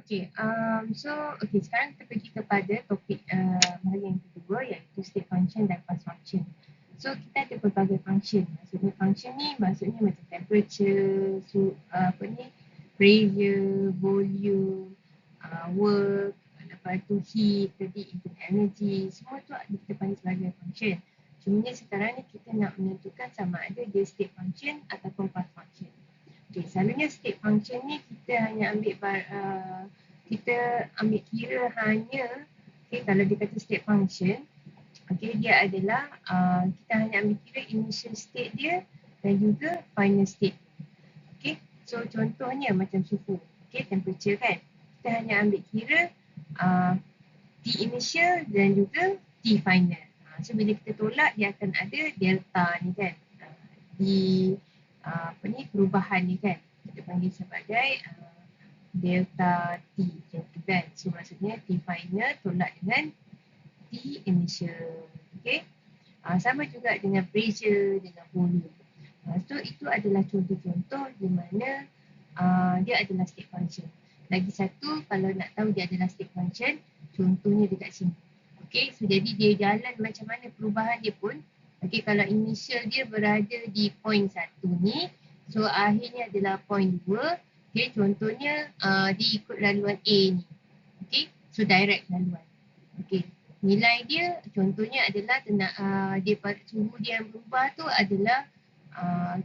Sekarang kita pergi kepada topik bahagian yang kedua, iaitu state function dan fast function. So kita ada pelbagai function. Maksudnya function ni maksudnya macam temperature, pressure, volume, work, lepas tu heat, tadi internal energy, semua tu kita panggil sebagai function. Cumanya sekarang ni kita nak menentukan sama ada dia state function ataupun fast function. Selalunya state function ni kita hanya ambil kira hanya kalau dia kata state function, dia adalah kita hanya ambil kira initial state dia dan juga final state. So contohnya macam suhu, temperature kan, kita hanya ambil kira T initial dan juga T final. So bila kita tolak dia akan ada delta ni kan, di perubahan ni kan, kita panggil sebagai delta T macam tu kan. So maksudnya T final tolak dengan T initial. Sama juga dengan pressure, dengan volume. So itu adalah contoh-contoh di mana dia adalah state function. Lagi satu, kalau nak tahu dia adalah state function, contohnya dekat sini. So jadi dia jalan macam mana perubahan dia pun. Kalau initial dia berada di point 1 ni, so akhirnya adalah point 2. Contohnya dia ikut laluan A ni. So direct laluan. Nilai dia contohnya adalah dia suhu dia yang berubah tu adalah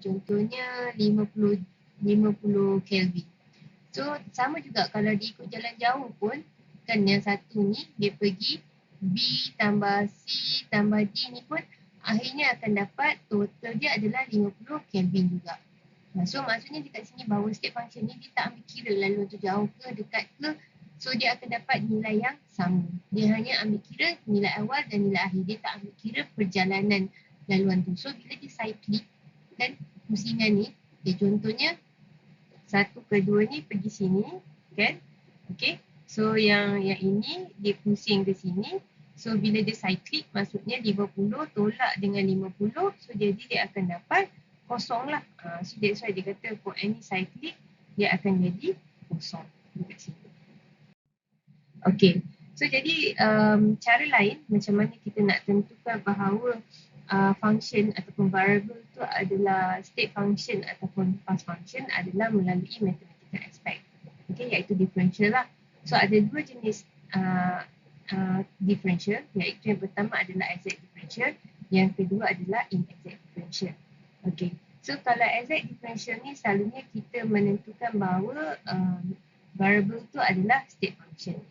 contohnya 50 Kelvin. So sama juga kalau dia ikut jalan jauh pun, kan yang satu ni dia pergi B tambah C tambah D ni pun akhirnya akan dapat total dia adalah 50 Kelvin juga. So maksudnya dekat sini bahawa state function ni dia tak ambil kira laluan tu jauh ke dekat ke, so dia akan dapat nilai yang sama. Dia hanya ambil kira nilai awal dan nilai akhir, dia tak ambil kira perjalanan laluan tu. So bila dia cyclic kan pusingan ni, contohnya 1 ke 2 ni pergi sini kan. So yang ini dia pusing ke sini. So bila dia cyclic maksudnya 50 tolak dengan 50, so jadi dia akan dapat kosong lah. So that's why dia kata for any cyclic dia akan jadi kosong dekat sini. So jadi cara lain macam mana kita nak tentukan bahawa function ataupun variable tu adalah state function ataupun fast function adalah melalui mathematical aspect. Iaitu differential lah. So ada dua jenis differential, iaitu yang pertama adalah exact differential, yang kedua adalah inexact differential. So kalau exact differential ni selalunya kita menentukan bahawa variable tu adalah state function.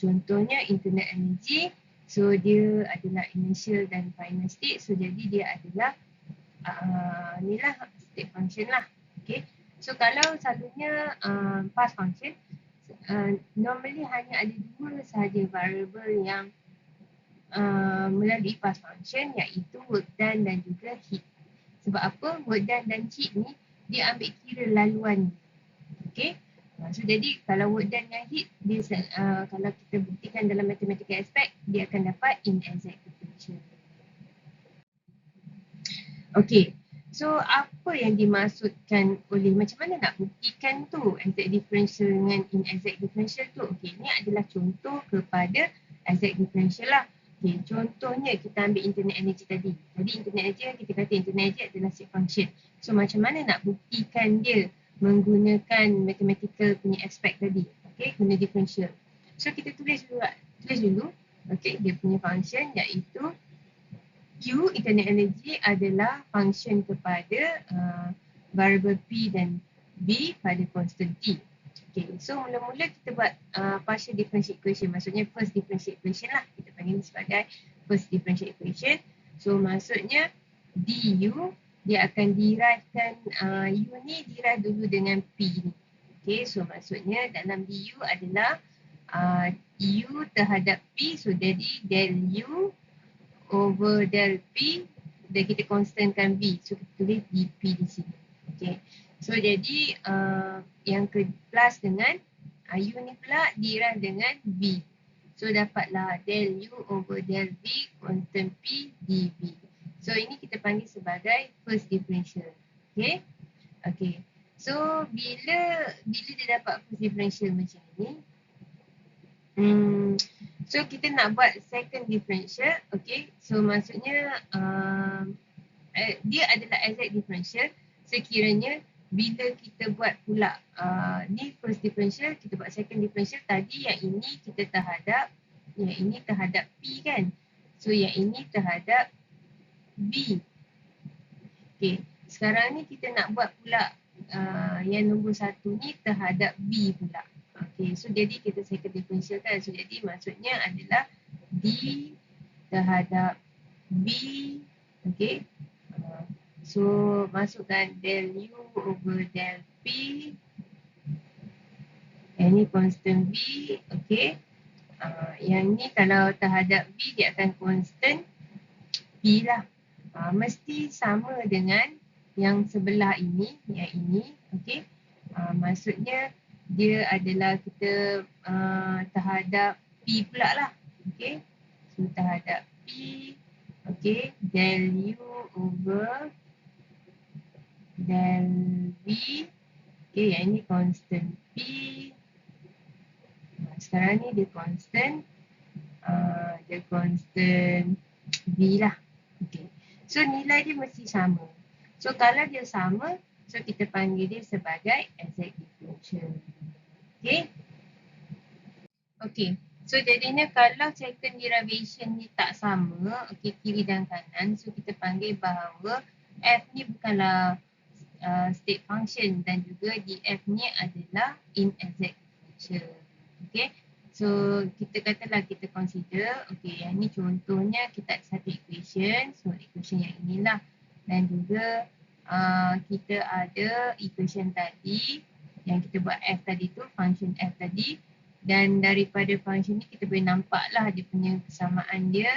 Contohnya internal energy, so dia adalah initial dan final state, so jadi dia adalah inilah state function lah. So kalau selalunya fast function, normally hanya ada dua sahaja variable yang melalui fast function, iaitu work done dan juga heat. Sebab apa? Work done dan heat ni dia ambil kira laluan. So jadi kalau work done dan heat, dia kalau kita buktikan dalam mathematical aspect, dia akan dapat inexact differential. So apa yang dimaksudkan oleh macam mana nak buktikan tu exact differential dengan inexact differential tu? Ini adalah contoh kepada exact differential lah. Contohnya kita ambil internal energy tadi. Tadi internal energy kita kata internal energy adalah state function. So macam mana nak buktikan dia menggunakan mathematical punya aspect tadi? Guna differential. So kita tulis dulu. Dia punya function iaitu Q, internal energy, adalah function kepada variable P dan B pada constant T. So mula-mula kita buat partial differential equation, maksudnya first differential equation lah. Kita panggil sebagai first differential equation. So maksudnya du, dia akan derivekan U ni derive dulu dengan P ni. So maksudnya dalam du adalah U terhadap P, so jadi del U over del P, dan kita constantkan V, so kita tulis dP di sini. So jadi yang ke plus dengan U ni pula derive dengan V, so dapatlah del U over del V constant P dV. So ini kita panggil sebagai first differential. So bila dia dapat first differential macam ni, So kita nak buat second differential, okay. So maksudnya dia adalah exact differential sekiranya bila kita buat pula ni first differential, kita buat second differential, tadi yang ini kita terhadap, yang ini terhadap P kan. So yang ini terhadap B. Okay, sekarang ni kita nak buat pula yang nombor satu ni terhadap B pula. Okay, so jadi kita second differential kan. So jadi maksudnya adalah D terhadap B. Okay, so masukkan del U over del P. Yang ni constant B. Okay, yang ni kalau terhadap B dia akan constant P lah. Mesti sama dengan yang sebelah ini, yang ini. Okay, maksudnya dia adalah kita terhadap P pula lah. Okay, so terhadap P. Okay, del U over del V. Okay, yang ini constant P. Sekarang ni dia constant V lah. Okay, so nilai dia mesti sama. So kalau dia sama, so kita panggil dia sebagai exact differential. Okay. Okay, so jadinya kalau second derivation ni tak sama, okay, kiri dan kanan, so kita panggil bahawa F ni bukanlah state function dan juga df ni adalah inexact differential. Okay, so kita katalah kita consider, okay, yang ni contohnya kita ada satu equation, so equation yang inilah, dan juga kita ada equation tadi yang kita buat F tadi tu, function F tadi, dan daripada function ni kita boleh nampak lah dia punya kesamaan dia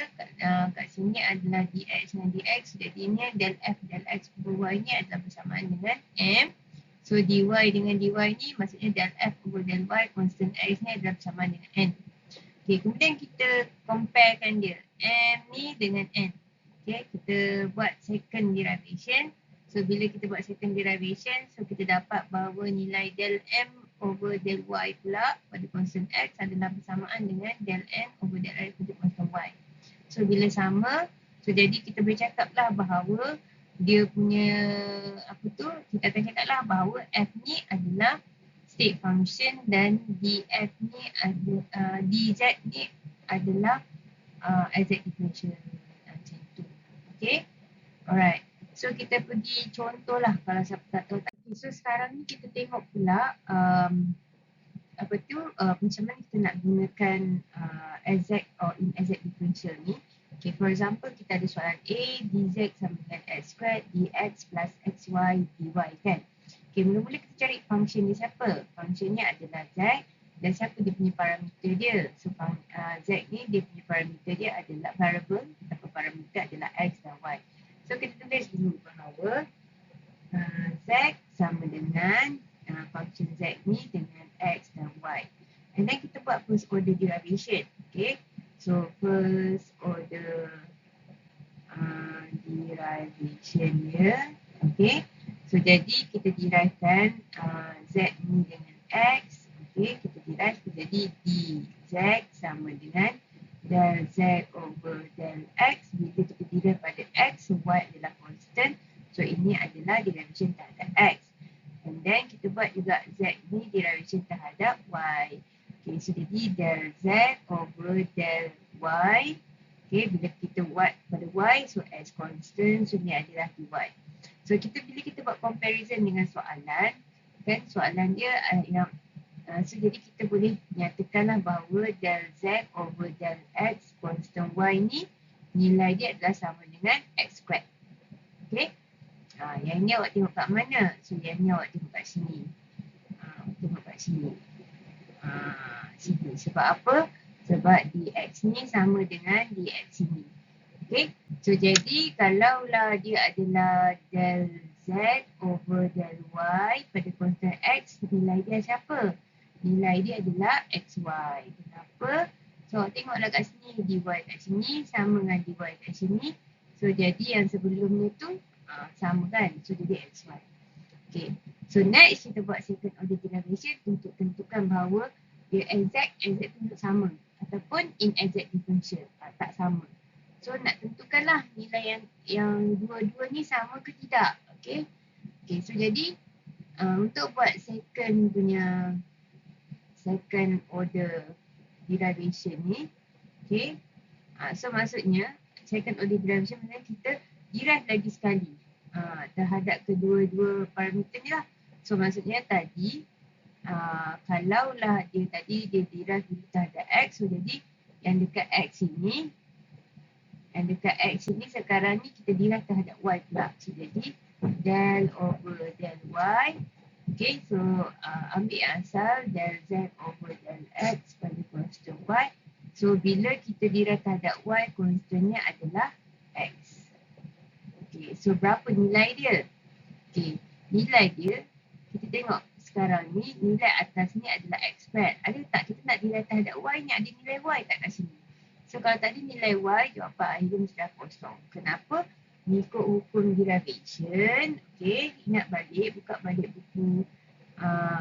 kat sini adalah dx dengan dx, jadinya del F del x over y ni adalah bersamaan dengan M. So dy dengan dy ni maksudnya del F over del y constant x ni adalah bersamaan dengan N. Okay, kemudian kita comparekan dia M ni dengan N. Okay, kita buat second derivation. So bila kita buat second derivation, so kita dapat bahawa nilai del M over del Y pula pada constant X adalah bersamaan dengan del N over del X pada constant Y. So bila sama, so jadi kita boleh cakap lah bahawa dia punya apa tu, kita akan cakap lah bahawa F ni adalah state function dan df ni ada, dz ni adalah exact differential macam tu. Okay, alright. So kita pergi contoh lah kalau siapa tak tahu. Okay, so sekarang ni kita tengok pula apa tu macam mana kita nak gunakan exact or inexact differential ni. Okay, for example kita ada soalan A, dz sama dengan x squared dx plus xy dy kan. Okay, mula-mula kita cari function dia siapa. Function ni adalah z dan siapa dia punya parameter dia. So z ni dia punya parameter dia adalah variable atau parameter adalah x dan y. So kita tulis dulu bahawa z sama dengan function z ni dengan x dan y. And then kita buat first order derivation. Okay, so first order derivation dia. Okay, so jadi kita derivekan z ni dengan x. Okay, kita derive, jadi dz sama dengan del z over del x. Bila kita derive pada x, so y adalah constant. So ini adalah derivation terhadap x. And then kita buat juga z ni derivation terhadap y. Okay, so jadi del z over del y. Okay, bila kita buat pada y, so x constant, so ini adalah dy. So bila kita buat comparison dengan soalan, kan soalan dia yang so jadi kita boleh nyatakanlah bahawa del z over del x constant y ni nilai dia adalah sama dengan x squared. Okay, yang ni awak tengok kat mana? So yang ni awak tengok kat sini. Tengok kat sini. Sini. Sebab apa? Sebab dx ni sama dengan dx sini. Okay, so jadi kalaulah dia adalah del z over del y pada constant x, nilai dia siapa? Nilai dia adalah xy. Kenapa? So tengoklah kat sini, dy kat sini sama dengan dy kat sini. So jadi yang sebelumnya tu sama kan? So jadi xy. Okay, so next kita buat second order derivation untuk tentukan bahawa dia exact tu untuk sama. Ataupun inexact differential, tak sama. So nak tentukanlah nilai yang dua-dua ni sama ke tidak. Okay. So jadi untuk buat second order derivation ni. Okay. So maksudnya second order derivation maksudnya kita derive lagi sekali terhadap kedua-dua parameter ni lah. So maksudnya tadi kalaulah dia derive dulu terhadap X, so jadi yang dekat X ini sekarang ni kita derive terhadap Y pula. So jadi del over del Y. Okay, so ambil asal del Z over del X pada constant Y. So bila kita derive terhadap Y, constantnya adalah X. Okay, so berapa nilai dia? Okay, nilai dia kita tengok sekarang ni nilai atas ni adalah X squared. Ada tak kita nak derive terhadap Y ni, ada nilai Y tak kat sini? So kalau tadi nilai Y, jawapan akhirnya sudah kosong. Kenapa? Mengikut hukum derivation. Okay, ingat balik, buka balik buku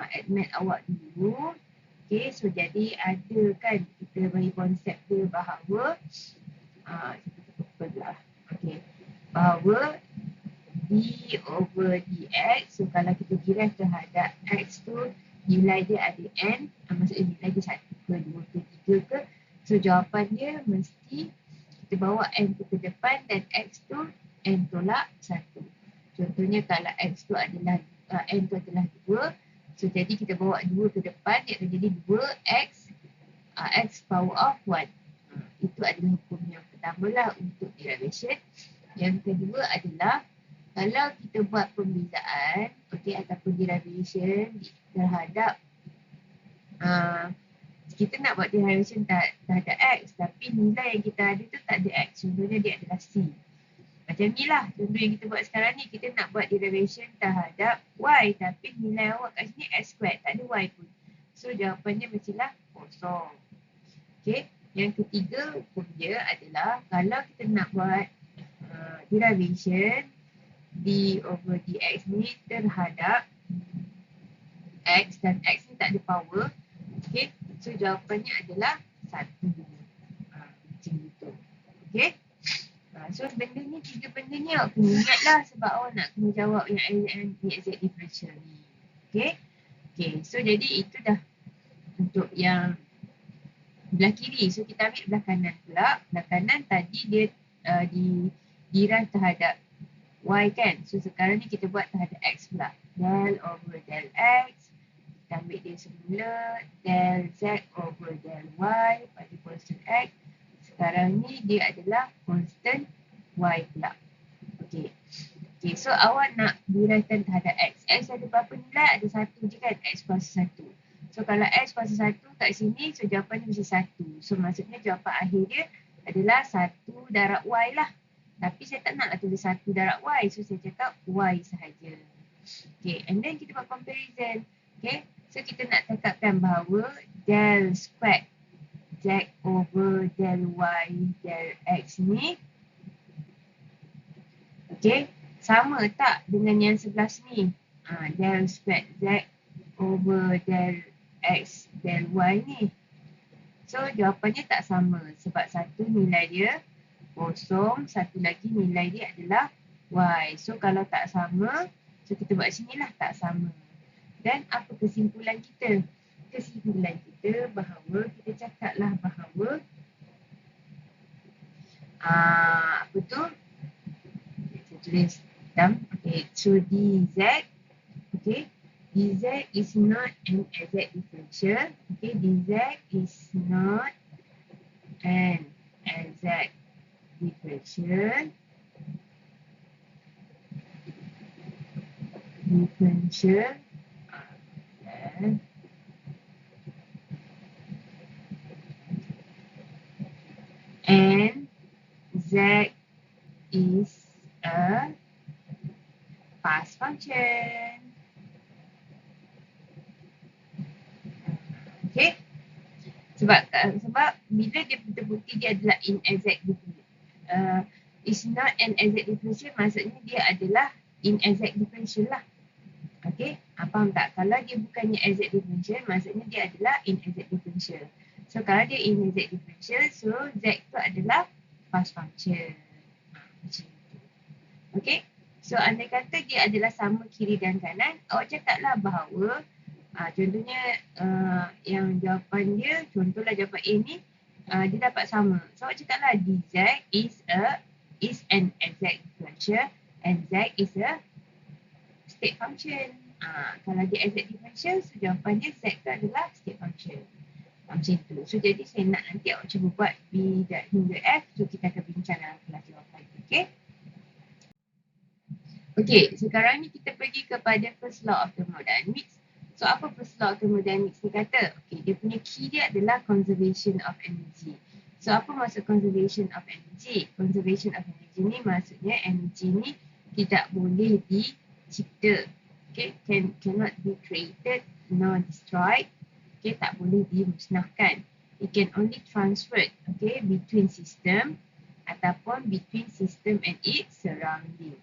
admat awak dulu. Okay, so jadi ada kan kita bagi konsep dia bahawa bahawa d over dx. So kalau kita derive terhadap X tu nilai dia ada n, maksudnya nilai dia 1 ke 2 ke 3 ke. So jawapan dia mesti kita bawa n tu ke depan dan X tu n tolak 1. Contohnya kalau X tu adalah n tu adalah 2, so jadi kita bawa 2 ke depan, dia akan jadi 2x x power of 1. Itu adalah hukum yang pertama lah untuk derivation. Yang kedua adalah kalau kita buat pembezaan, okay, ataupun derivation terhadap kita nak buat derivation terhadap X, tapi nilai yang kita ada tu tak ada X. Contohnya dia adalah C. Macam ni lah contoh yang kita buat sekarang ni. Kita nak buat derivation terhadap Y, tapi nilai awak kat sini X squared, tak ada Y pun. So jawapannya mestilah kosong. Okay. Yang ketiga hukum dia adalah kalau kita nak buat derivation d over dx ni terhadap X dan X ni tak ada power. Okay. So jawapannya adalah 1. Macam itu. Okay. So benda ni, 3 benda ni awak kena ingat lah sebab awak nak kena jawab yang exact differential ni. Okay. So jadi itu dah untuk yang belah kiri. So kita ambil belah kanan pula. Belah kanan tadi dia derive terhadap Y kan. So sekarang ni kita buat terhadap X pula. Del over del X. Kita ambil dia semula. Del Z over del Y pada constant X. Sekarang ni dia adalah constant Y pula. Okay, so awak nak derivekan terhadap X. X ada berapa nilai? Ada 1 je kan? X kuasa 1. So kalau X kuasa 1 kat sini, so jawapannya mesti 1. So maksudnya jawapan akhir dia adalah 1 darab Y lah. Tapi saya tak naklah tulis 1 darab Y. So saya cakap Y sahaja. Okay, and then kita buat comparison. Okay, so kita nak cakapkan bahawa del squared Z over del Y del X ni, okay, sama tak dengan yang sebelah sini? Del squared Z over del X del Y ni. So jawapannya tak sama sebab satu nilai dia kosong, satu lagi nilai dia adalah Y. So kalau tak sama, so kita buat sinilah tak sama. Dan apa kesimpulan kita? Kesimpulan kita bahawa kita cakaplah bahawa apa tu? Saya tulis hitam. Okay, so dz, okay, dz is not an exact differential. Okay, dz is not an exact differential. And Z is a fast function. Okay. Sebab bila dia betul-betul dia adalah inexact differential. Is not an exact differential, maksudnya dia adalah inexact differential lah. Okay. Faham tak? Kalau dia bukannya exact differential, maksudnya dia adalah inexact differential. So kalau dia inexact differential, so Z tu adalah fast function. Macam tu. Okay? So andai kata dia adalah sama kiri dan kanan, awak cakaplah bahawa contohnya yang jawapan dia, contohlah jawapan A ni dia dapat sama. So awak cakaplah dz is an exact differential and Z is a state function. Kalau dia exact differential, so jawapan dia Z tu adalah state function. Macam tu. So jadi saya nak nanti awak cuba buat B dan hingga F. So kita akan bincang dalam kelas jawapan. Okay? Okay, sekarang ni kita pergi kepada first law of thermodynamics. So apa first law of thermodynamics ni kata? Okay, dia punya key dia adalah conservation of energy. So apa maksud conservation of energy? Conservation of energy ni maksudnya energy ni tidak boleh dicipta. Okay, cannot be created nor destroyed. Okay, tak boleh dimusnahkan. It can only transferred, okay, between system ataupun between system and its surrounding.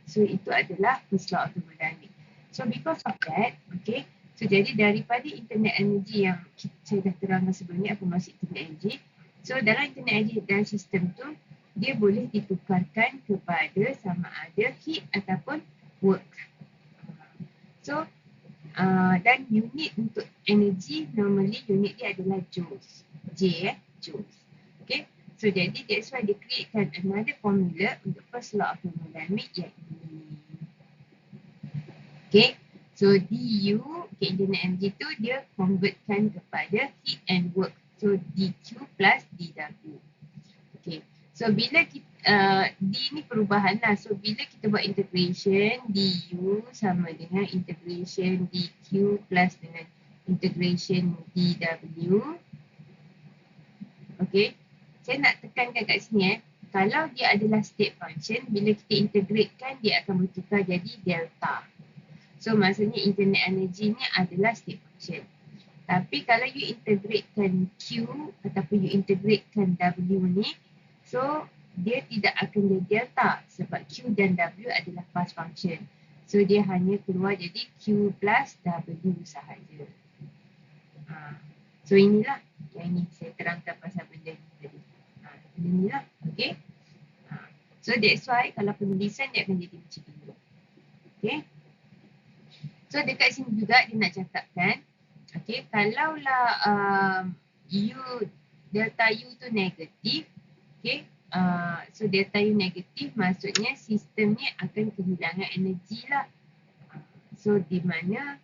So itu adalah first law of thermodynamics. So because of that, okay, so jadi daripada internet energy yang saya dah terangkan sebelum ni, apa maksud internet energy. So dalam internet energy dalam sistem tu, dia boleh ditukarkan kepada sama ada heat ataupun work. So dan unit untuk energy, normally unit dia adalah joules. Joules. Okay. So jadi that's why dia createkan another formula untuk first law of thermodynamics iaitu okay. So DU, okay, internet energy tu dia convertkan kepada heat and work. So DQ plus DW. Okay. So bila kita, D ni perubahan lah. So bila kita buat integration, DU sama dengan integration DQ plus dengan integration DW. Okay. Saya nak tekankan kat sini kalau dia adalah state function, bila kita integratekan dia akan bertukar jadi delta. So maksudnya internet energy ni adalah state function. Tapi kalau you integratekan Q ataupun you integratekan W ni, so dia tidak akan jadi delta sebab Q dan W adalah fast function. So dia hanya keluar jadi Q plus W sahaja. So inilah yang ini saya terangkan pasal benda ni tadi. Inilah, okay. So that's why kalau penulisan dia akan jadi macam ini. Okay. So dekat sini juga dia nak cakapkan, okay, kalaulah delta U tu negatif, okay, so delta U negatif maksudnya sistem ni akan kehilangan energi lah. So di mana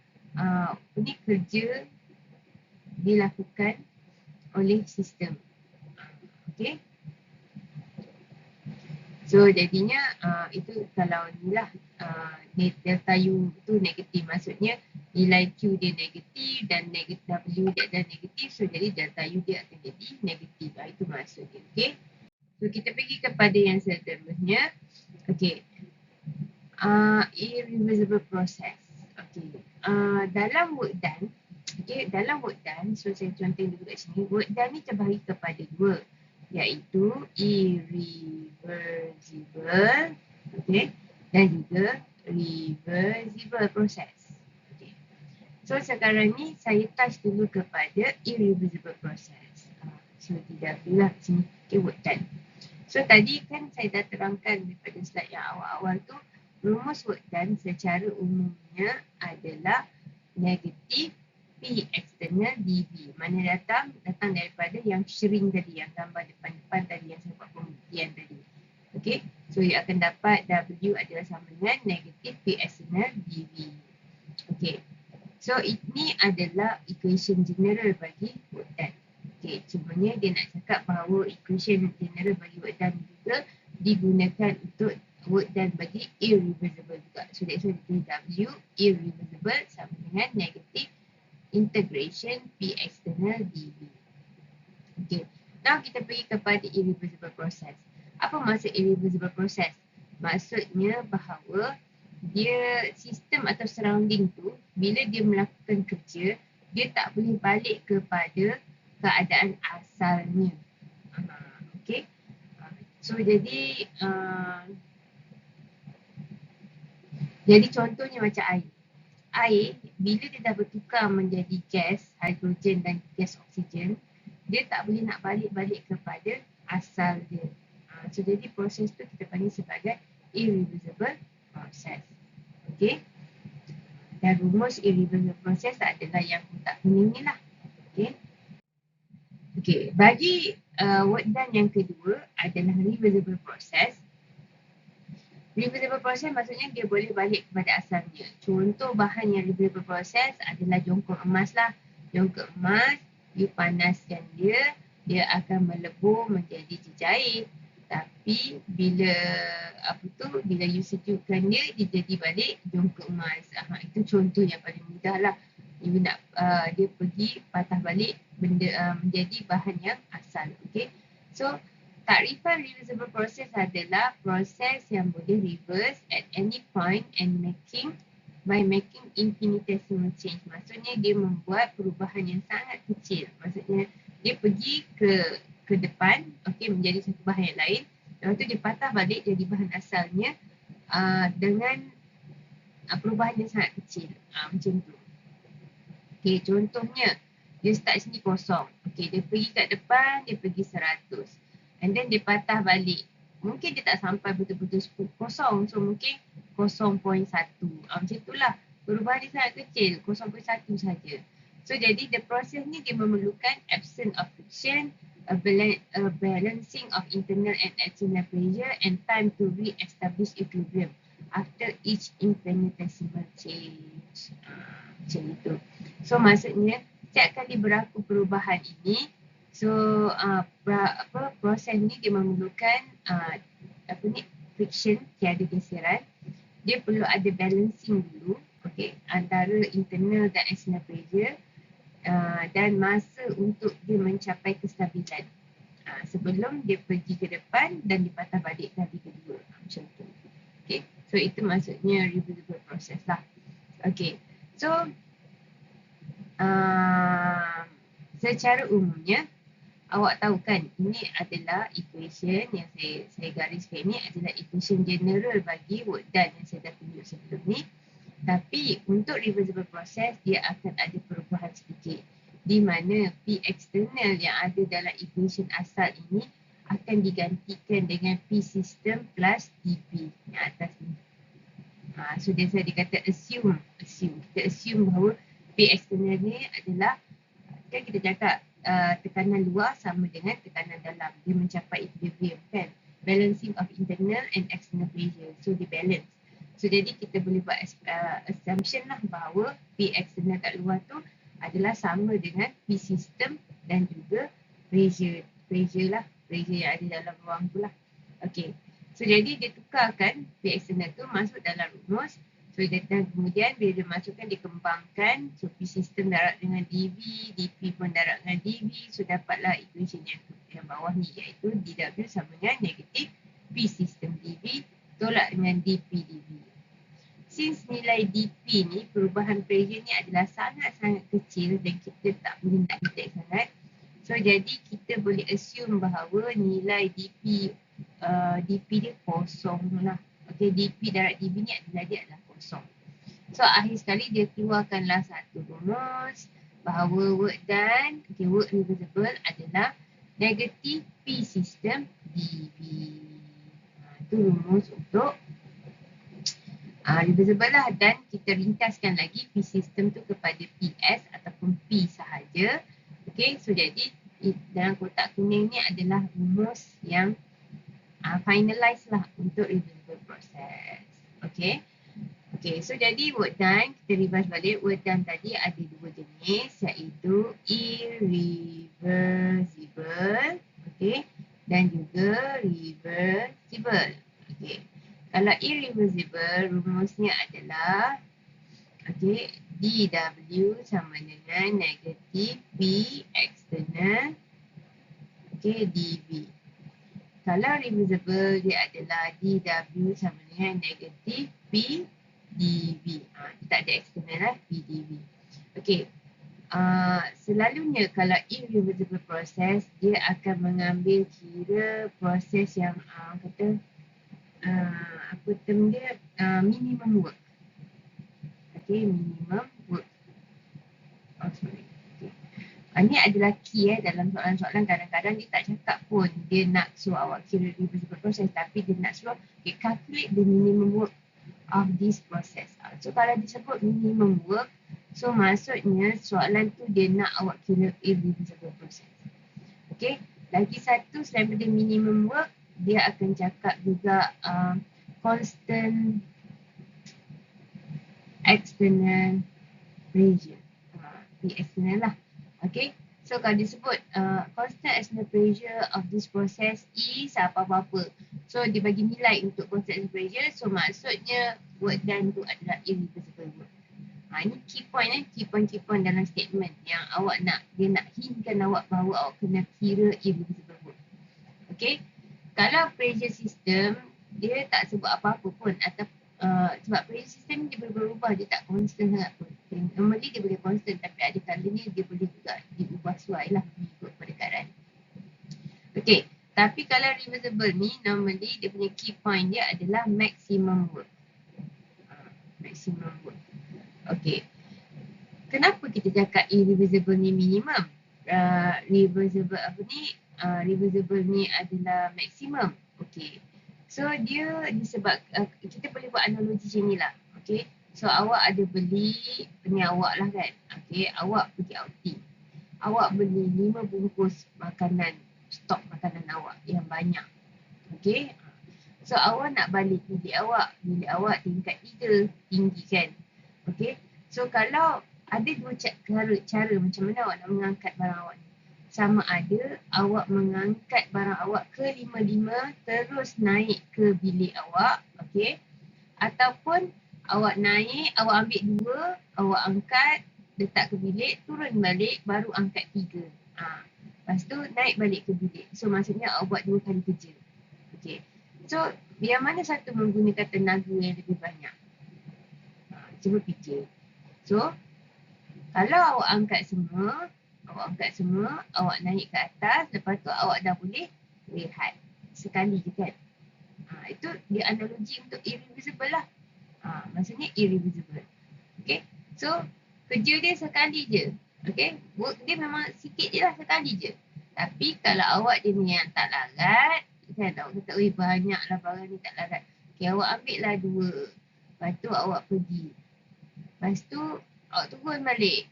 ini kerja dilakukan oleh sistem. Okay. So jadinya itu kalau inilah delta U tu negatif, maksudnya nilai Q dia negatif dan W dia adalah negatif, so jadi delta U dia akan jadi negatif. Itu maksudnya. Okay. So kita pergi kepada yang seterusnya. Okay. Irreversible process. Okay. Dalam work done, okay, dalam work done, so saya contoh dulu kat sini, work done ni terbahagi kepada dua, iaitu irreversible, okay, dan juga reversible process. Okay. So sekarang ni saya touch dulu kepada irreversible process. So tidak perlulah sini, okay, work done. So tadi kan saya dah terangkan daripada slide yang awal-awal tu, rumus work done secara umumnya adalah negatif P external dV. Mana datang daripada yang shrink tadi, yang gambar depan-depan tadi yang saya buat pembuktian tadi. Okay, so you akan dapat W adalah sama dengan negatif P external dV. Okay, so ini adalah equation general bagi work done. Okay, cumanya dia nak cakap bahawa equation general bagi work done juga digunakan untuk work done bagi irreversible juga. So that's why W irreversible sama dengan negatif integration P external dV. Okay. Now kita pergi kepada irreversible process. Apa maksud irreversible process? Maksudnya bahawa dia sistem atau surrounding tu bila dia melakukan kerja, dia tak boleh balik kepada keadaan asalnya. Okay. So jadi contohnya macam air. air, bila dia dah bertukar menjadi gas, hidrogen dan gas oksigen, dia tak boleh nak balik kepada asal dia. So jadi proses tu kita panggil sebagai irreversible process. Okay. Dan rumus irreversible process adalah yang kotak kuning ni lah. Okay. Okay. Bagi work done yang kedua adalah reversible process. Reversible process maksudnya dia boleh balik kepada asalnya. Contoh bahan yang reversible process adalah jongkok emas lah. Jongkok emas, you panaskan dia, dia akan melebur menjadi cecair. Tapi bila bila you sejukkan dia, dia jadi balik jongkok emas. Itu contoh yang paling mudah lah. You nak dia pergi patah balik benda menjadi bahan yang asal. Okay. So takrifan reversible process adalah proses yang boleh reverse at any point and by making infinitesimal change. Maksudnya dia membuat perubahan yang sangat kecil. Maksudnya dia pergi ke depan, okay, menjadi satu bahan yang lain. Lepas tu dia patah balik jadi bahan asalnya dengan perubahan yang sangat kecil. Macam tu. Okay, contohnya dia start sini kosong. Okay, dia pergi kat depan, dia pergi 100. And then dia patah balik. Mungkin dia tak sampai betul-betul kosong. So mungkin 0.1. Macam itulah. Perubahan dia sangat kecil. 0.1 saja. So jadi the process ni dia memerlukan absence of friction, a balancing of internal and external pressure and time to re-establish equilibrium after each infinitesimal change. Macam itu. So maksudnya setiap kali berlaku perubahan ini, so proses ni dia memerlukan friction, tiada geseran. Dia perlu ada balancing dulu, okay, antara internal dan external pressure dan masa untuk dia mencapai kestabilan sebelum dia pergi ke depan dan dipatah balik kali kedua. Macam tu. Okay. So itu maksudnya reversible process lah. Okay. So secara umumnya awak tahu kan ini adalah equation yang saya gariskan ni adalah equation general bagi work done yang saya dah tunjuk sebelum ni. Tapi untuk reversible process dia akan ada perubahan sedikit di mana P external yang ada dalam equation asal ini akan digantikan dengan P system plus DP yang atas ni. So dia kata assume. Kita assume bahawa P external ni adalah, kan kita cakap tekanan luar sama dengan tekanan dalam. Dia mencapai equilibrium kan. Balancing of internal and external pressure. So dia balance. So jadi kita boleh buat assumption lah bahawa P external kat luar tu adalah sama dengan P system dan juga pressure lah. Pressure yang ada dalam ruang tu lah. Okay. So jadi dia tukarkan P external tu masuk dalam rumus. So dan kemudian bila dia masukkan dia kembangkan. So P system darab dengan dV, dP pun darab dengan dV. So dapatlah equation yang bawah ni iaitu dW sama dengan negatif P system dV tolak dengan dP dV. Since nilai dP ni, perubahan pressure ni adalah sangat-sangat kecil dan kita tak boleh nak detect sangat. So jadi kita boleh assume bahawa nilai dP dia kosong lah. Okay, dP darab dV ni adalah kosong. So akhir sekali dia keluarkanlah satu rumus bahawa work done, okay, work reversible adalah negatif P system dV. Itu rumus untuk reversible lah, dan kita ringkaskan lagi P system tu kepada PS ataupun P sahaja. Okay, so jadi dalam kotak kuning ni adalah rumus yang finalize lah untuk reversible process. Okay. Okay, so jadi work done, kita revise balik. Work done tadi ada dua jenis iaitu irreversible, okay, dan juga reversible. Okay. Kalau irreversible, rumusnya adalah dW sama dengan negatif P external dV. Kalau reversible, dia adalah dW sama dengan negatif P dV. Tak ada external lah, P dV. Okay. Selalunya kalau irreversible process, dia akan mengambil kira proses yang minimum work. Okay, minimum work. Oh, sorry. Okay. Ini adalah key dalam soalan-soalan kadang-kadang dia tak cakap pun dia nak suruh awak kira reversible process, tapi dia nak suruh calculate the minimum work of this process. So kalau disebut minimum work, so maksudnya soalan tu dia nak awak kira irreversible process. Okay, lagi satu selain daripada minimum work, dia akan cakap juga constant external pressure. Di external lah. Okay. So kalau disebut constant external pressure of this process is apa-apa. So dia bagi nilai untuk constant external pressure. So maksudnya work done tu adalah irreversible work. Ini key point dalam statement yang awak nak, dia nak hintkan awak bahawa awak kena kira irreversible work. Okay. Kalau pressure system, dia tak sebut apa-apa pun atau sebab pressure system dia boleh berubah, dia tak constant sangat pun. Normally dia boleh constant, tapi ada kalanya dia boleh juga diubah sesuai lah mengikut perdekaan. Okay, tapi kalau reversible ni, normally dia punya key point dia adalah maximum work. Maximum work. Okay, kenapa kita cakap irreversible ni minimum? Reversible ni adalah maximum. Okay. So dia disebab kita boleh buat analogi macam ni lah. Okay. So awak ada beli ni awak lah kan. Okay. Awak pergi outing. Awak beli 5 bungkus makanan, stok makanan awak yang banyak. Okay. So awak nak balik bilik awak tingkat 3 tinggi kan. Okay. So kalau ada dua cara macam mana awak nak mengangkat barang awak ni. Sama ada awak mengangkat barang awak ke 5 terus naik ke bilik awak, okey. Ataupun awak naik, awak ambil 2, awak angkat, letak ke bilik, turun balik, baru angkat 3. Lepas tu naik balik ke bilik. So maksudnya awak buat 2 kali kerja. Okey. So yang mana satu menggunakan tenaga yang lebih banyak? Cuba fikir. So kalau awak angkat semua, awak naik ke atas, lepas tu awak dah boleh rehat. Sekali je kan. Itu dia analogi untuk irreversible lah. Maksudnya irreversible. Okay. So, kerja dia sekali je. Okay. Work dia memang sikit je lah, sekali je. Tapi kalau awak dia ni yang tak larat, kan, awak kata, banyak lah barang ni tak larat. Okay, awak ambil lah 2. Lepas tu awak pergi. Lepas tu, awak turun balik.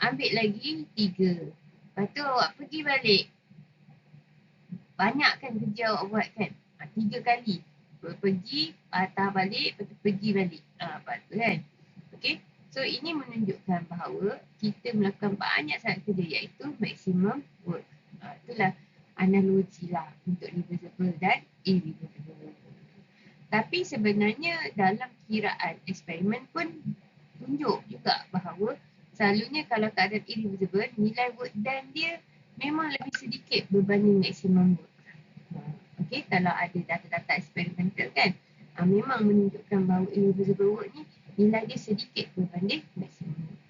Ambil lagi 3. Lepas tu awak pergi balik. Banyak kan kerja awak buat kan? 3 kali. Pergi, patah balik, lepas tu pergi balik. Lepas tu kan? Okay. So ini menunjukkan bahawa kita melakukan banyak sangat kerja, iaitu maximum work. Itulah analogi lah untuk reversible dan irreversible. Tapi sebenarnya dalam kiraan eksperimen pun tunjuk juga bahawa selalunya kalau keadaan irreversible, nilai work done dia memang lebih sedikit berbanding maximum work. Okay, kalau ada data-data eksperimental kan, memang menunjukkan bahawa irreversible work ni nilai dia sedikit berbanding maximum work.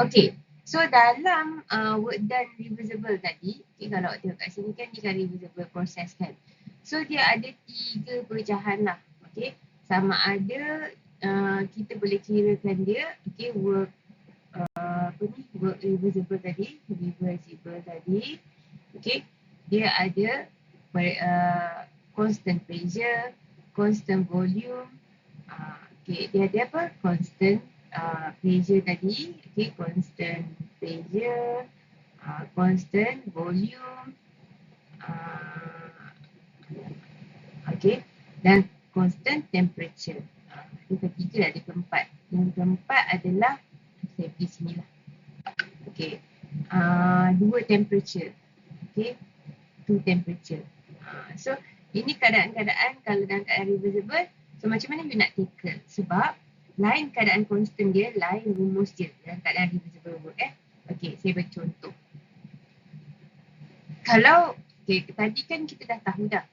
Okay, so dalam work done reversible tadi, okay, kalau awak tengok kat sini kan ni kan reversible process kan. So dia ada 3 pecahan lah. Okay, sama ada kita boleh kirakan dia, okay, work reversible tadi, okay, dia ada constant pressure, constant volume, okay, dia ada apa? Constant pressure tadi, okay, constant pressure, constant volume, okay, dan constant temperature. Yang ketiga ada keempat. Yang keempat adalah, saya pergi sini lah. Okay. 2 temperature. Okay. 2 temperature. So, ini keadaan-keadaan kalau dalam keadaan reversible. So, macam mana you nak tackle? Sebab, lain keadaan constant dia, lain rumus dia dalam keadaan reversible work. Okay, saya bagi contoh. Kalau, okay, tadi kan kita dah tahu dah.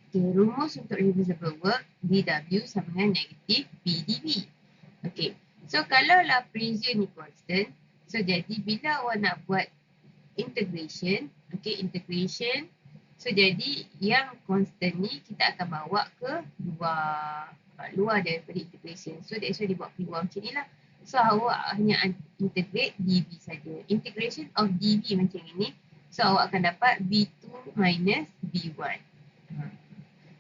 Okay, rumus untuk reversible work, dW sama dengan negatif PdV. Okay, so kalau lah pressure ni constant, so jadi bila awak nak buat integration, okay, integration, so jadi yang constant ni kita akan bawa ke luar. luar daripada integration. So that's why dia buat keluar macam ni lah. So awak hanya integrate DV saja. Integration of DV macam ini. So awak akan dapat V2 minus V1.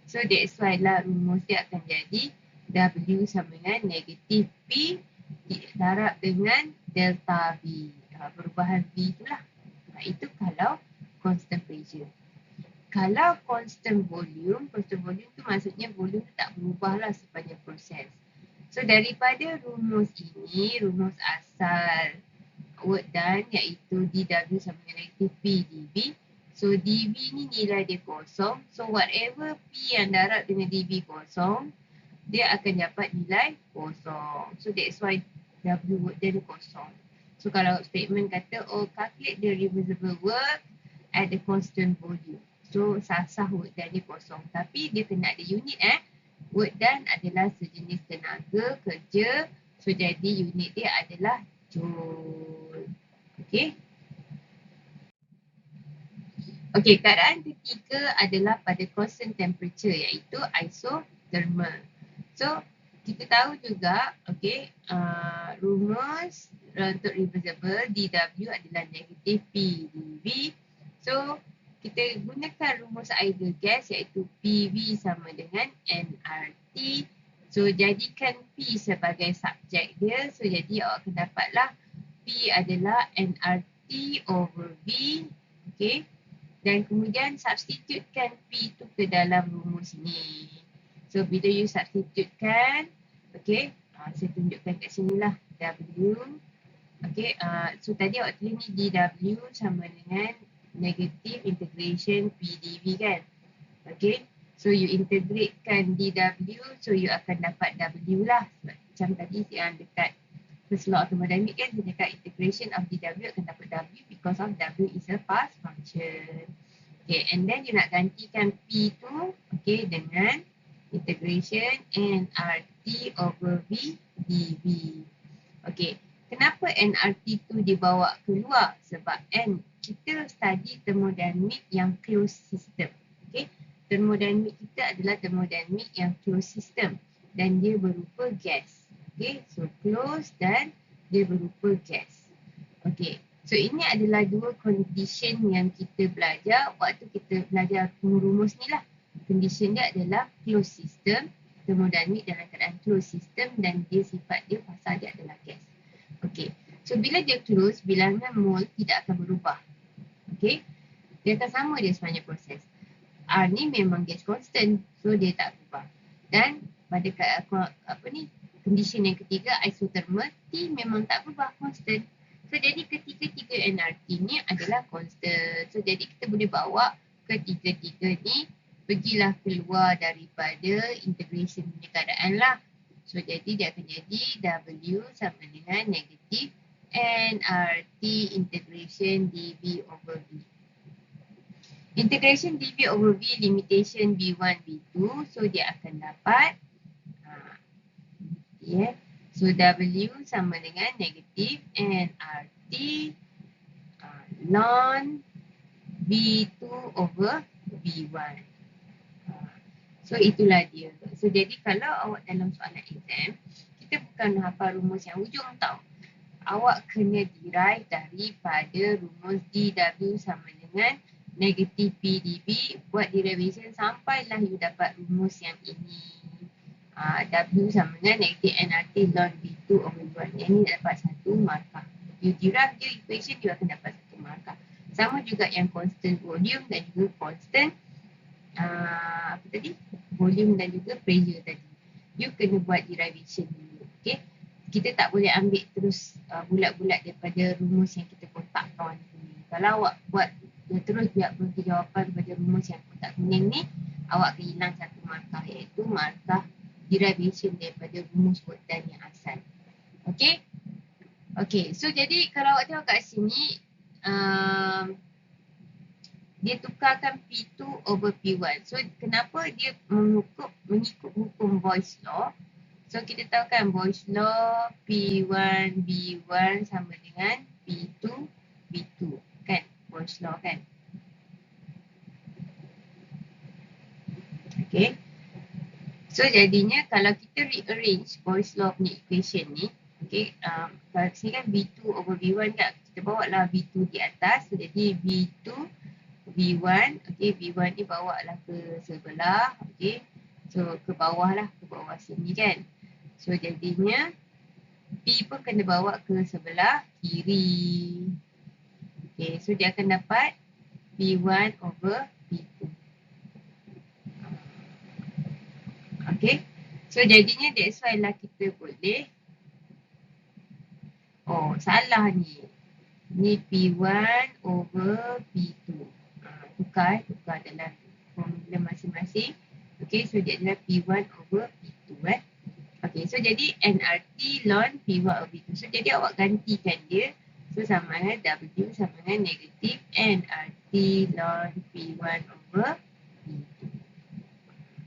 So that's why lah rumus dia akan jadi W sama dengan negatif P darab dengan delta V. Perubahan V itulah. Itu kalau constant pressure. Kalau constant volume tu maksudnya volume tu tak berubah lah sepanjang proses. So daripada rumus ini, rumus asal work done iaitu dW sama dengan negatif P dV. So dV ni nilai dia kosong. So whatever P yang darab dengan dV kosong, dia akan dapat nilai kosong. So that's why W work done kosong. So kalau statement kata, calculate the reversible work at the constant volume. So sah-sah work done dia kosong. Tapi dia kena ada unit Work done adalah sejenis tenaga kerja. So jadi unit dia adalah joule. Okay. Okay, keadaan ketiga adalah pada constant temperature iaitu isothermal. So kita tahu juga, okay, rumus untuk reversible dW adalah negatif P dV. So kita gunakan rumus ideal gas iaitu PV sama dengan nRT. So jadikan P sebagai subjek dia. So jadi awak akan dapatlah P adalah nRT over V. Okay. Dan kemudian substitutekan P tu ke dalam rumus ni. So bila you substitutekan, okay, saya tunjukkan kat sini lah W. Okay, so tadi awak tulis ni dW sama dengan negative integration PdV kan. Okay, so you integratekan dW, so you akan dapat W lah. Macam tadi yang dekat first law of thermodynamics kan, dekat integration of dW akan dapat W because of W is a fast function. Okay, and then you nak gantikan P tu, okay, dengan integration nRT over V dV. Okay, kenapa nRT tu dibawa keluar? Sebab kita study thermodynamic yang closed system. Okay, thermodynamic kita adalah thermodynamic yang closed system dan dia berupa gas. Okay, so closed dan dia berupa gas. Okay, so ini adalah dua condition yang kita belajar waktu kita belajar rumus ni lah. Condition dia adalah closed system, thermodynamic dalam keadaan closed system dan dia sifat dia pasal dia adalah gas. Okay, so bila dia close, bilangan mol tidak akan berubah. Okay, dia akan sama dia sepanjang proses. R ni memang gas constant, so dia tak berubah. Dan pada condition yang ketiga, isothermal, T memang tak berubah, constant. So jadi ketiga-tiga nRT ni adalah constant. So jadi kita boleh bawa ketiga-tiga ni pergilah keluar daripada integration punya keadaan lah. So jadi dia akan jadi W sama dengan negatif nRT integration dV over V. Integration dV over V limitation V1, V2. So dia akan dapat so W sama dengan negatif nRT ln V2 over V1. So itulah dia. So jadi kalau awak dalam soalan exam, kita bukan hafal rumus yang hujung tau. Awak kena derive daripada rumus dW sama dengan negatif P dV. Buat derivation sampailah you dapat rumus yang ini. W sama dengan negatif nRT ln V2 over V1. Yang ni dapat 1 markah. You derive the equation, you akan dapat 1 markah. Sama juga yang constant volume dan juga constant volume dan juga pressure tadi. You kena buat derivation dulu. Okay. Kita tak boleh ambil terus bulat-bulat daripada rumus yang kita kotak kawan ni. Kalau awak buat terus biar bagi jawapan pada rumus yang kotak kuning ni, awak akan hilang 1 markah iaitu markah derivation daripada rumus work done yang asal. Okay. Okay. So jadi kalau awak tengok kat sini, dia tukarkan P2 over P1. So kenapa dia mengikut hukum Boyle's law? So kita tahu kan Boyle's law P1 V1 sama dengan P2 V2 kan? Boyle's law kan? Okay. So jadinya kalau kita rearrange Boyle's law punya equation ni, okay, kalau sini kan V2 over V1 kan, kita bawa lah V2 di atas. So jadi V2 V1, okay, V1 ni bawa lah ke sebelah, okay. So ke bawah lah, ke bawah sini kan. So jadinya P pun kena bawa ke sebelah kiri. Okay, so dia akan dapat V1 over V2. Okay, so jadinya that's why lah kita boleh, oh salah ni. Ni P1 over P2. Tukar dalam formula masing-masing. Okay, so dia adalah P1 over P2 Okay, so jadi nRT ln P1 over P2. So jadi awak gantikan dia. So sama dengan W sama dengan negatif nRT ln P1 over P2.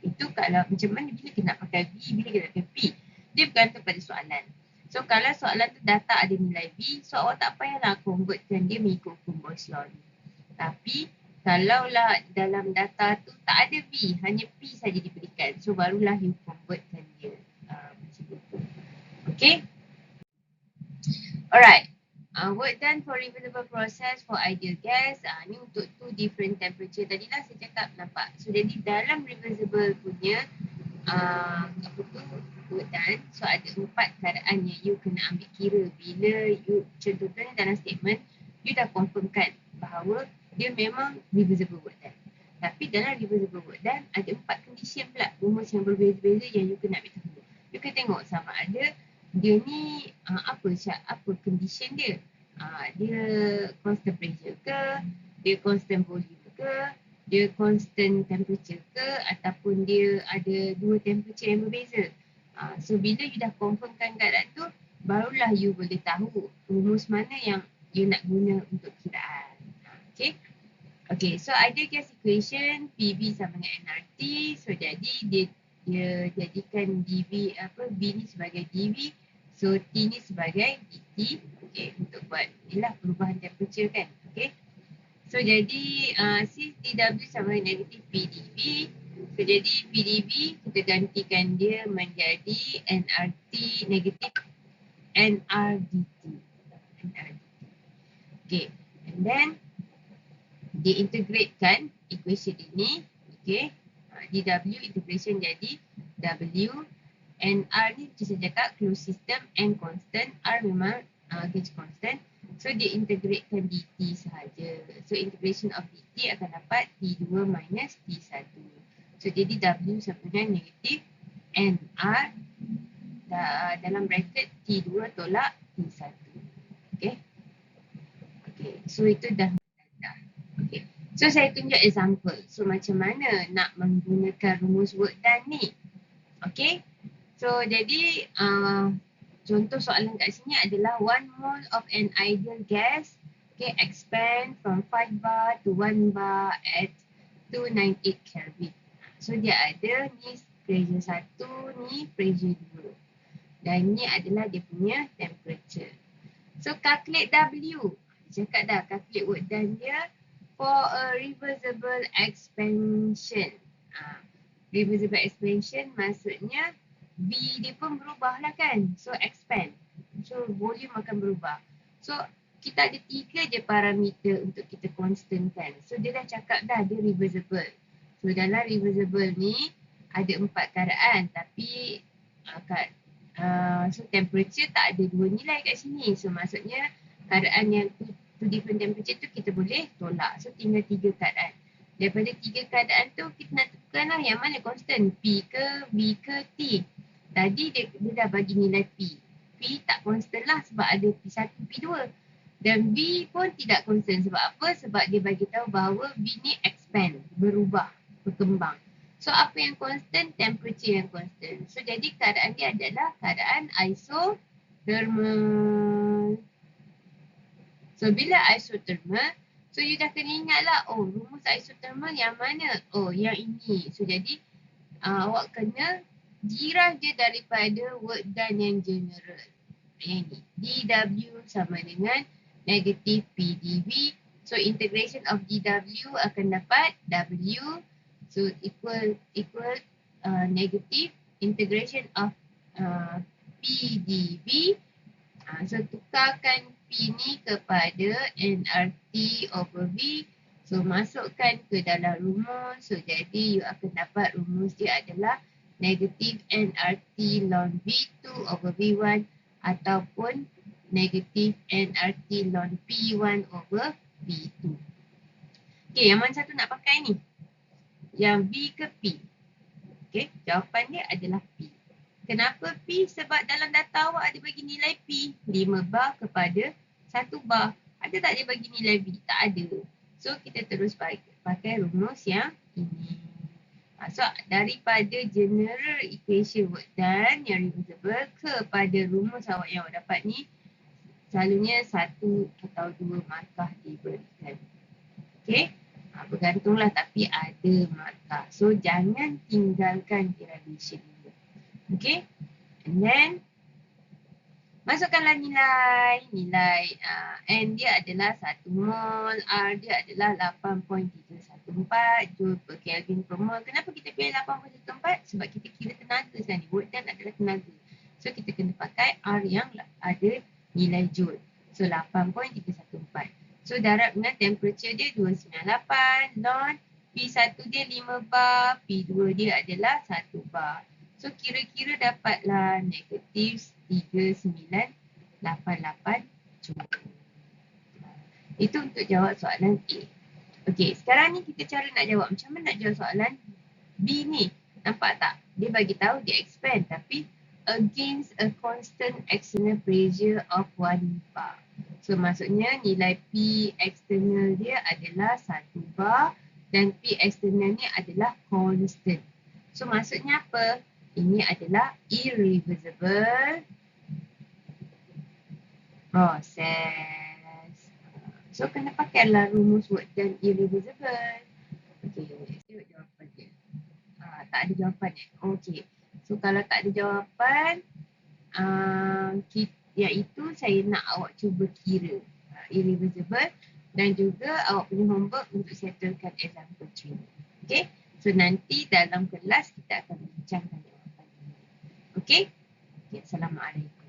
Itu kalau macam mana bila kita nak pakai V, bila kita nak pakai P. Dia bergantung pada soalan. So kalau soalan tu data ada nilai V, so awak tak payahlah convertkan dia mengikut hukum Boyle's law ni. Tapi kalaulah dalam data tu tak ada V, hanya P saja diberikan. So barulah you convertkan dia. Okay. Alright. Work done for reversible process for ideal gas. Ni untuk two different temperature. Tadilah saya cakap nampak. So jadi dalam reversible punya work done. So ada 4 keadaan yang you kena ambil kira bila you, contohnya dalam statement, you dah confirmkan bahawa dia memang reversible work done. Tapi dalam reversible work done ada 4 condition pula, rumus yang berbeza-beza yang you kena ambil tahu. You kena tengok sama ada dia ni apa condition dia. Dia constant pressure ke, dia constant volume ke, dia constant temperature ke, ataupun dia ada 2 temperature yang berbeza. So bila you dah confirmkan keadaan tu, barulah you boleh tahu rumus mana yang you nak guna untuk kiraan. Okay. Okay, so ideal gas equation PV sama dengan nRT. So jadi dia jadikan dV V ni sebagai dV. So T ni sebagai dt. Okay, untuk buat inilah perubahan temperature kan. Okay. So jadi since dW sama dengan negatif PdV. So jadi PdV kita gantikan dia menjadi nRT negatif nRdt. Okay, and then diintegratekan equation ini. Okay, dW integration jadi W. R ni macam saya cakap closed system, N constant, R memang gauge constant. So dia integratekan dt sahaja. So integration of dt akan dapat T2 minus T1. So jadi W sama dengan negatif NR dalam bracket T2 tolak T1. Okay. Okay, so itu dah. Okay. So saya tunjuk example. So macam mana nak menggunakan rumus work done ni. Okay. So jadi contoh soalan kat sini adalah 1 mole of an ideal gas expand from 5 bar to 1 bar at 298 Kelvin. So dia ada ni pressure 1, ni pressure 2. Dan ni adalah dia punya temperature. So calculate W. Cakap dah calculate work done dia for a reversible expansion. Reversible expansion maksudnya V dia pun berubah lah kan. So expand. So volume akan berubah. So kita ada 3 je parameter untuk kita constantkan. So dia dah cakap dah dia reversible. So dalam reversible ni ada 4 keadaan. Tapi so temperature tak ada 2 nilai kat sini. So maksudnya keadaan yang two different temperature tu kita boleh tolak. So tinggal 3 keadaan. Daripada 3 keadaan tu kita nak tentukan lah yang mana constant. P ke, V ke, T. Tadi dia dah bagi nilai P. P tak constant lah sebab ada P1, P2. Dan V pun tidak constant sebab apa? Sebab dia bagi tahu bahawa V ni expand, berubah, berkembang. So apa yang constant? Temperature yang constant. So jadi keadaan dia adalah keadaan isothermal. So bila isothermal, so you dah kena ingat lah, oh rumus isothermal yang mana? Oh yang ini. So jadi awak kena jirah je daripada work done yang general. Yang ni. dW sama dengan negatif PdV. So integration of dW akan dapat W. So equal negatif integration of PdV. So tukarkan P ni kepada nRT over V. So masukkan ke dalam rumus. So jadi you akan dapat rumus dia adalah negatif nRT ln V2 over V1 ataupun negatif nRT ln P1 over V2. Okay, yang mana satu nak pakai ni? Yang V ke P? Okay, jawapan dia adalah P. Kenapa P? Sebab dalam data awak ada bagi nilai P 5 bar kepada 1 bar. Ada tak dia bagi nilai V? Tak ada. So kita terus pakai rumus yang ini. So daripada general equation work done yang reversible kepada rumus awak yang awak dapat ni, selalunya 1 atau 2 markah diberikan. Okay. Bergantunglah tapi ada markah. So jangan tinggalkan derivation ni. Okay. And then masukkanlah nilai N dia adalah 1 mol, R dia adalah 8.314 joule per Kelvin per mol. Kenapa kita pilih 8.314? Sebab kita kira tenaga sekarang ni. Work done adalah tenaga. So kita kena pakai R yang ada nilai joule. So 8.314. So darab dengan temperature dia 298 ln P1 dia 5 bar, P2 dia adalah 1 bar. So kira-kira dapatlah negatif 3988 joule. Itu untuk jawab soalan A. Okey, sekarang ni kita cara nak jawab. Macam mana nak jawab soalan B ni? Nampak tak? Dia bagi tahu dia expand tapi against a constant external pressure of 1 bar. So maksudnya nilai P external dia adalah 1 bar dan P external ni adalah constant. So maksudnya apa? Ini adalah irreversible process. So kena pakailah rumus work done irreversible. Okey, tengok jawapan dia. Tak ada jawapan Okey. So kalau tak ada jawapan, iaitu saya nak awak cuba kira irreversible dan juga awak punya homework untuk settlekan example 3. Okey. So nanti dalam kelas kita akan bincangkan jawapan ini. Okey. Assalamualaikum.